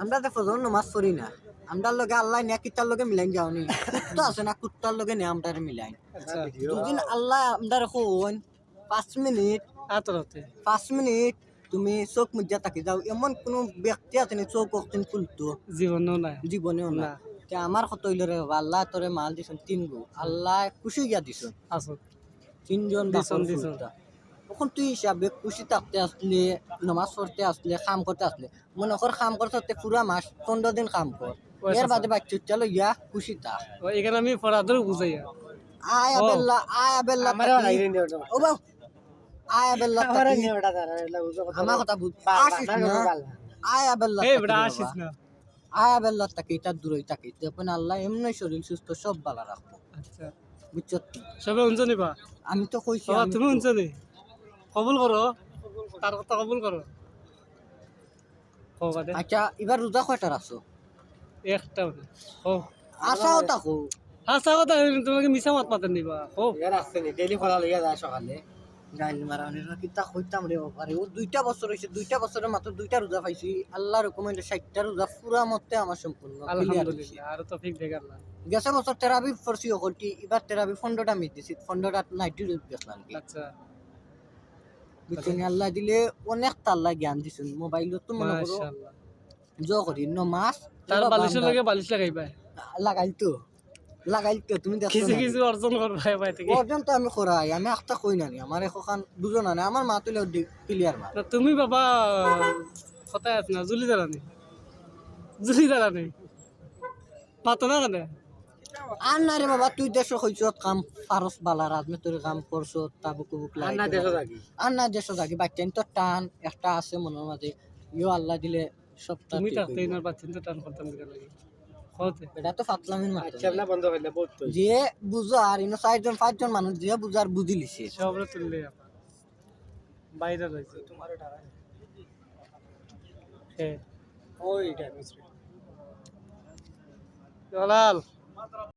আমরা তো ফজর নামাজ পড়ি না আমরা লগে আল্লাহ নিয়া কিতার লগে মিলাইন যাওনি কুত্তা আছে না কুত্তার লগে নিয়ে আমরা মিলাইন আচ্ছা দুদিন আল্লাহ আমরা কোন 5 মিনিট আতরতে 5 মিনিট তুমি চোখ মুজা তাকি যাও এমন কোনো ব্যক্তি আছে নি চোখ অক্তিন খুলতো জীবনও নাই জীবনেও না না তে আমার কত হইল রে বাবা, আল্লাহ তোরে মাল দিছেন 3 গো আল্লাহ খুশি গিয়া দিছেন আসো 3 জন দিছন, বাপর দিছন। ফুলতা। তখন তুই হিসাবে খুশি থাকতে আসলে নামাজ পড়তে আসলে কাম করতে আসলে মনে কর কাম করতে পুরা মাস 15 দিন কাম কর পয়সা এর বাদে বাচ্চা চলো ইয়া খুশি থাক ও এখানে আমি পড়াদর বুঝাইয়া আয়া ও। বেল্লা ও বাউ আয়া বেল্লা আমার কথা বুঝ আসিস না আয়া বেল্লা এই বড় আসিস না আয়া বেল্লা তাকে এটা দূরই থাকে তখন আল্লাহ এমনি শরীর সুস্থ সব ভালো রাখবো আচ্ছা বুঝছো সবে উনজনি বা আমি তো কইছি বাবা আমি তুমি তো- উনজনি কবুল করো তার কথা কবুল করো ও বাদে আচ্ছা এবার রোজা কয়টার আছো একটা ও আশাও থাকো হাসা কথা তোমাকে মিছা মাত মাতেন নিবা ও গাইল মারা কিতা কইতাম রে বাবারে ও 2টা বছর হইছে 2টা বছরে মাত্র 2টা রোজা পাইছি আল্লাহর হুকুমে 60টা রোজা পুরা মতে আমার সম্পূর্ণ clear হইছে। আলহামদুলিল্লাহ আর তো ঠিক দেখাল না গেছে বছর তেরাবি পড়ছি ওকলটি এবার তেরাবি 15টা মিস দিছি 15টা নাইটি রোজ গেছলাম কি আচ্ছা বুঝছেন আল্লাহ দিলে অনেক আল্লাহ জ্ঞান দিছেন মোবাইলত তো মনে করো মাশাআল্লাহ জ করি নমাজ তার বালিশের লগে বালিশ লাগাইবা লাগাইতো তুমি দেখছো কিছু না? কিছু অর্জন করবা ভাই থেকে পর্যন্ত আমি করাই আমি একটা কই না আমার এখন বুঝো না আমার মা তুলে ক্লিয়ার মা না তুমি বাবা কথায় আছে না জুলি দাঁড়ানি জুলি দাঁড়ানি পাতো না কেন আর না রে বাবা তুই দেশ হইছ কাম পারস বালা রাজনীতির কাম করছ তাবুক বুক লাগে আর না দেশ থাকি বাচ্চান তো টান একটা আছে মনের মাঝে ইও আল্লাহ দিলে সবটা তুমি ঠিক থাকতে হইবো। ইনার বাচ্চা তো টান করতাম কিনা লাগে হতে এটা তো ফাতলামির মাত্র আচ্ছা না বন্ধ হইলে বহুত তো যে বুঝার ইনো 4জন 5জন মানুষ যে বুঝার বুঝি লিছে সবরে তুললে বাইরে রয়েছে হ্যাঁ ওইটা জলাল